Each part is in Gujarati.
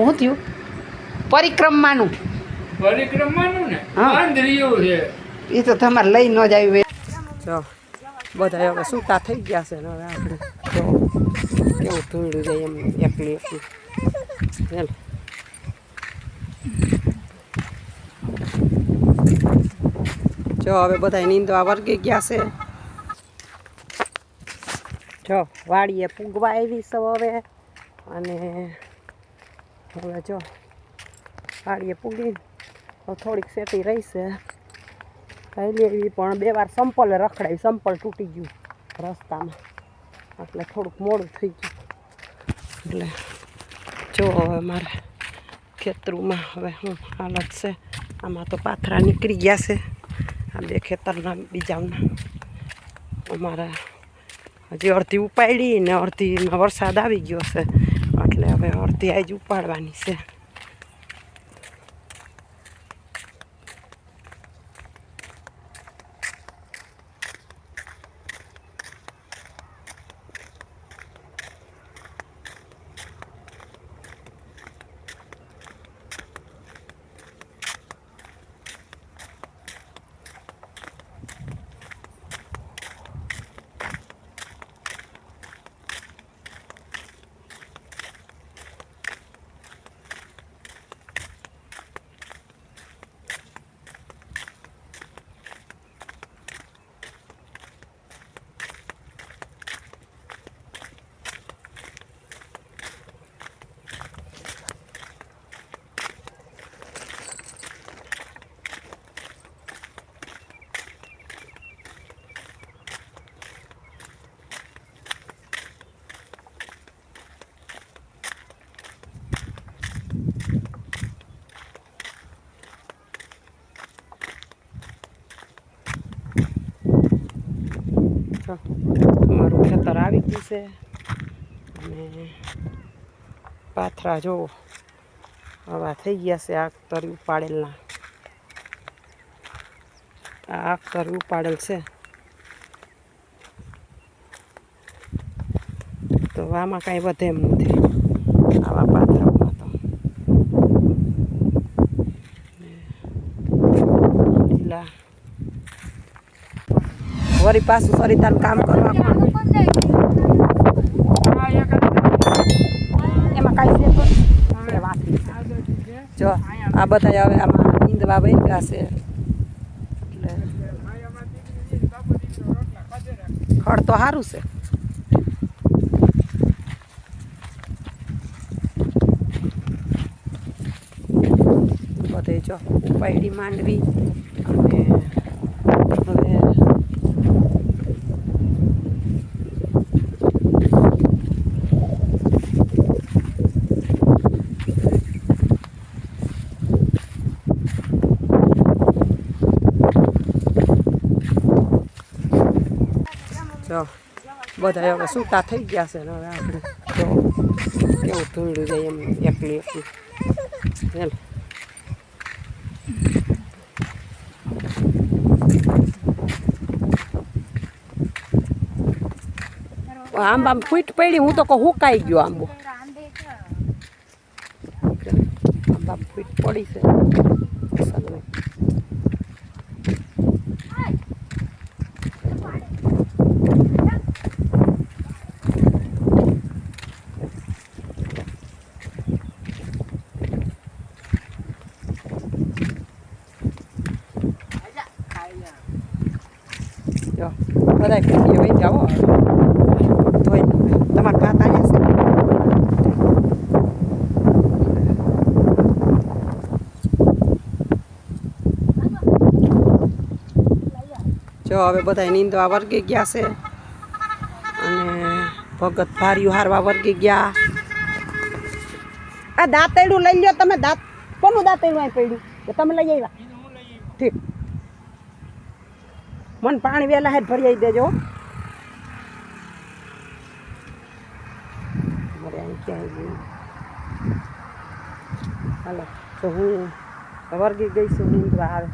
હું થયું પરિક્રમાનું ને આંધળિયું છે એ તો તમારે લઈ ન જ આવી જો બધા હવે સૂતા થઈ ગયા છે ને હવે આપણે જો કેવું ધૂળું જાય એમ એકલી ચાલ જો હવે બધા નીંદવા વર્ગી ગયા છે જો વાડીએ પૂગવા આવી છે હવે અને હવે જો વાડીએ પૂગી થોડીક સેટી રહી છે ખાઈ લેવી પણ 2 વાર સંપલે રખડાવી સંપલ તૂટી ગયું રસ્તામાં એટલે થોડુંક મોડું થઈ ગયું એટલે જો હવે મારે ખેતરમાં હવે શું હાલત છે આમાં તો પાથરા નીકળી ગયા છે આ 2 ખેતરના બીજાના અમારા હજી અડધી ઉપાડી ને અડધીમાં વરસાદ આવી ગયો છે એટલે હવે અડધી આજ ઉપાડવાની છે મારું ખેતર આવી ગયું છે અને પાથરા જો હવા થઈ ગયા છે આખતરી ઉપાડેલના આ આખતરી ઉપાડેલ છે તો આમાં કાંઈ વધે એમ નથી આવા પાથરામાં તો લીલા વળી પાછું સરિતાનું કામ કરવા એમાં કાંઈ છે તો વાત જો આ બધા હવે આમાં નીંદવા વહી ગયા છે એટલે ખડ તો સારું છે બધે જો ઉપાયડી માંડવી અને હવે જો બધા હવે સૂતા થઈ ગયા છે ને હવે આપણે તો કેવું ધૂળું જાય એમ એકલી ચાલ આંબા ફૂટ પડી હું તો કહું હુકાઈ ગયો આંબો આંબા ફૂટ પડી છે જો બધા ખેતીઓ વહી જાઓ ધોઈ તમારા ભાત આવ્યા છે જો હવે બધા નીંદવા વર્ગી ગયા છે અને ભગત ભાર્યું હારવા વર્ગી ગયા આ દાંતેડું લઈ લ્યો તમે દાંત કોનું દાંતેડું અહીં પડ્યું કે તમે લઈ આવ્યા ઠીક મને પાણી વહેલા હેઠ ભરી આવી દેજો હાલો તો હું વર્ગી ગઈ છું નીંદવા આવે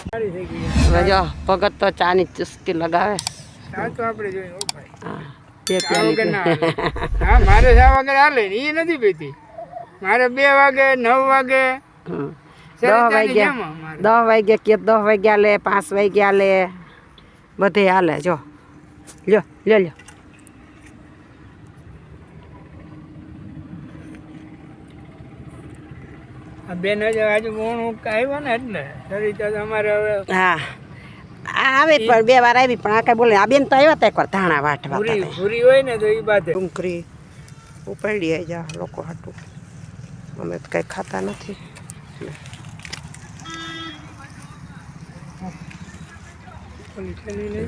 સારી થઈ ગઈ હવે જો ભગત તો ચાની ચુસ્કી લગાવે ચા તો આપણે જોઈએ ઓ ભાઈ હા બે ચા વગર પ્યાલી ના હાલે. હા મારે ચા વગર હાલે ને એ નથી પીતી મારે 2 વાગે 9 વાગે હમ. સરિતાની જેમ અમારે. 10 વાગ્યા કે 10 વાગ્યા લે 5 વાગ્યા લે બધે હાલે જો લ્યો લ્યો લ્યો આ બેન હજી આજુ મોણું આવ્યા ને એટલે સરિતા તો અમારે હવે હા આ આવે પણ 2 વાર આવી પણ આ કઈ બોલે આ બેન તો આવ્યા તા એકવાર ધાણા વાટવા પૂરી પૂરી હોય ને તો એ બાદ ડુંગળી ઉપાડીએ જા લોકો હાટું અમે તો કઈ ખાતા નથી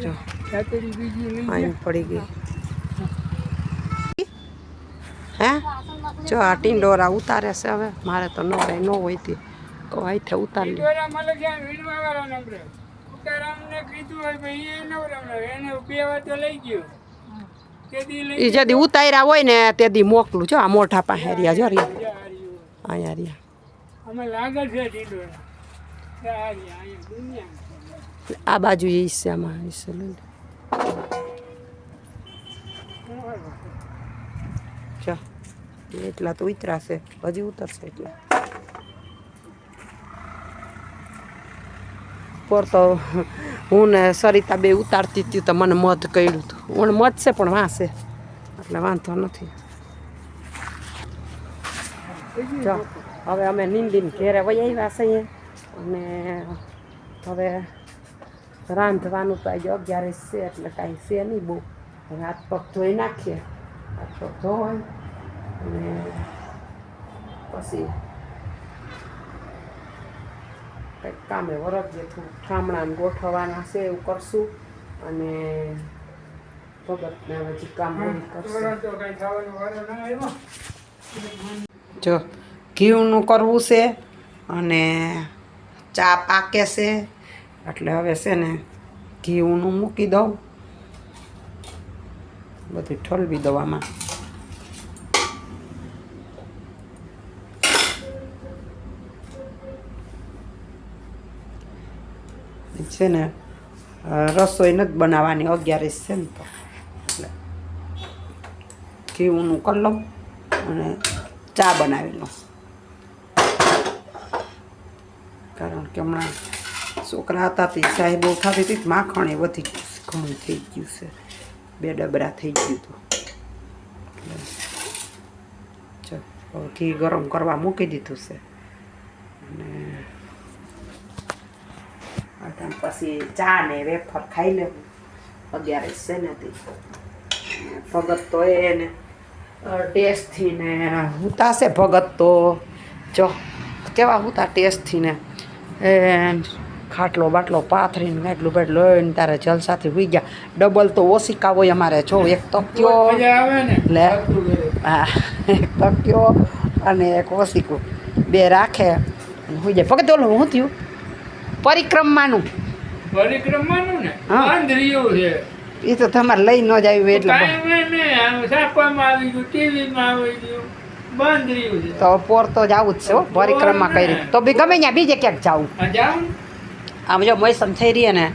જો અહીં પડી ગઈ હે જો આ ટીંડોરા ઉતારે છે હવે મારે તો નવરાય ન હોય તી કહો અહીંથી ઉતારી લે. એ જદી ઉતાર્યા હોય ને તે દી મોકલું જો આ મોઢા પાસે રહ્યા જો રહ્યા અહીંયા રહ્યા અમે લાગે છે ટીંડોરા. આ રહ્યા, અહીંયા દુનિયા. આ બાજુ એ છે આમાં એ છે લે. જો એટલા તો ઉતરાશે હજી ઉતરશે એટલા પર તો હું ને સરિતા બે ઉતારતી હતી તો મને મધ કર્યું હતું હું મધ છે પણ વાંસે એટલે વાંધો નથી જો હવે અમે નીંદીને ઘેરે વહી આવ્યા છીએ અને હવે રાંધવાનું તો આજે 11 છે એટલે કાંઈ છે નહીં બહુ હવે હાથ પગ ધોઈ નાખીએ હાથ પગ ધોઈ અને પછી કંઈક કામે વરગીએ થોડું ઠામણાને ગોઠવવાના છે એવું કરશું અને ભગતને હજી કામ બધું કરશું. તો કઈ ખાવાનો વારો ના આવ્યો. જો ઘીનું કરવું છે અને ચા પાકે છે એટલે હવે છે ને ઘીનું મૂકી દઉં બધું ઠલવી દઉં આમાં છે ને રસોઈ નથી બનાવવાની 11 છે ને તો એટલે ઘીનું કરી લઉં અને ચા બનાવી લઉં કારણ કે હમણાં છોકરા હતા તે સાહેબ બહુ થતી હતી માખણ એ વધી ઘણું થઈ ગયું છે 2 ડબરા થઈ ગયું હતું એટલે હવે ઘી ગરમ કરવા મૂકી દીધું છે અને પછી ચા ને વેફર ખાઈ લેવું 11 છે ને તે ભગત તો એને ટેસ્ટથી ને ઉતાશે ભગત તો જો કેવા ઉતા ટેસ્ટથી ને એ ખાટલો બાટલો પાથરીને એટલું બેટલું લઈને તારે જલસાથી હોઈ ગયા ડબલ તો ઓશિકા હોય અમારે જો એક તક્યો લે હા એક તક્યો અને એક ઓશિકું 2 રાખે હોઈ જાય ભગત ઓલું શું થયું પરિક્રમાનું ને બાંધરીયું છે એ તો તમારે લઈ ન જ આવ્યું એટલે છાપામાં આવી ગયું ટીવીમાં આવી ગયું બાંધરીયું છે તો પોર તો જવું જ છે હો પરિક્રમા કરી તો બી ગમે ત્યાં બીજે ક્યાંક જાવું જાવ આમ જો મોસમ થઈ રહી ને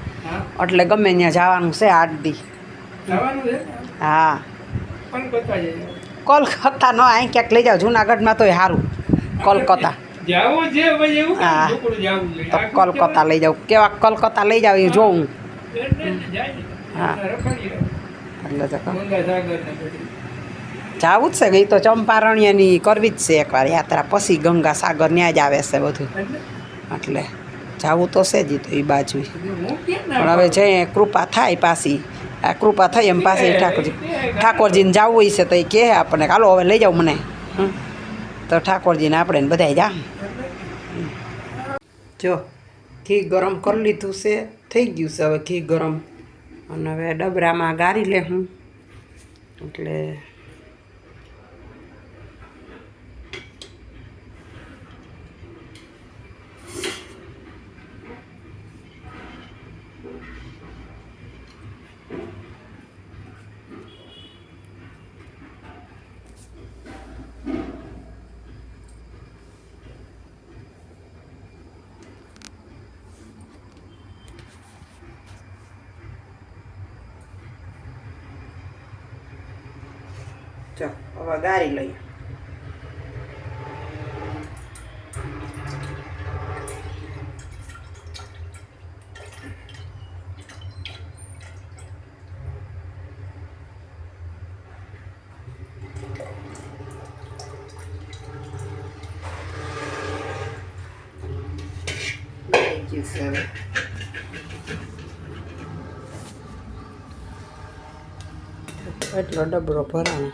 એટલે ગમે ત્યાં જવાનું છે 8 દી જવાનું છે હા પણ કોતા જઈએ કોલકાતા ન અહીં ક્યાંક લઈ જાવ જુનાગઢમાં તોય સારું કોલકાતા જાવું છે ભાઈ એવું હા. ટુકડું જાવું છે તો કોલકાતા લઈ જાવ કેવા કોલકાતા લઈ જાવ એ જોઉં હા. એટલે તો કહું. ગંગા સાગર ને બધું જાવું જ છે ગઈ તો ચંપારણ્યની કરવી જ છે એકવાર યાત્રા પછી ગંગા સાગર ન્યા જ આવે છે બધું એટલે જાવું તો છે જ ઈ તો એ બાજુ હું કેમ ના પણ હવે જઈએ કૃપા થાય પાછી આ કૃપા થઈ એમ પાછી ઠાકોરજીને જવું હોય છે તો એ કહે આપણને હાલો હવે લઈ જાઓ મને તો ઠાકોરજીને આપણે બધાય જા જો ઘી ગરમ કરી લીધું છે થઈ ગયું છે હવે ઘી ગરમ અને હવે ડબરામાં ગાળી લે હું એટલે જો હવે ગાળી લઈએ. એટલો ડબરો ભરાણો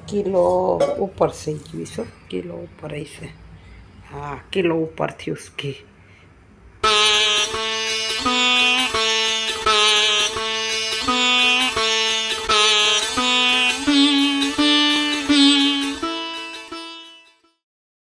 કિલો ઉપર થઈ ગયું કિલો ઉપર હશે. હા કિલો ઉપર થયું ઘી.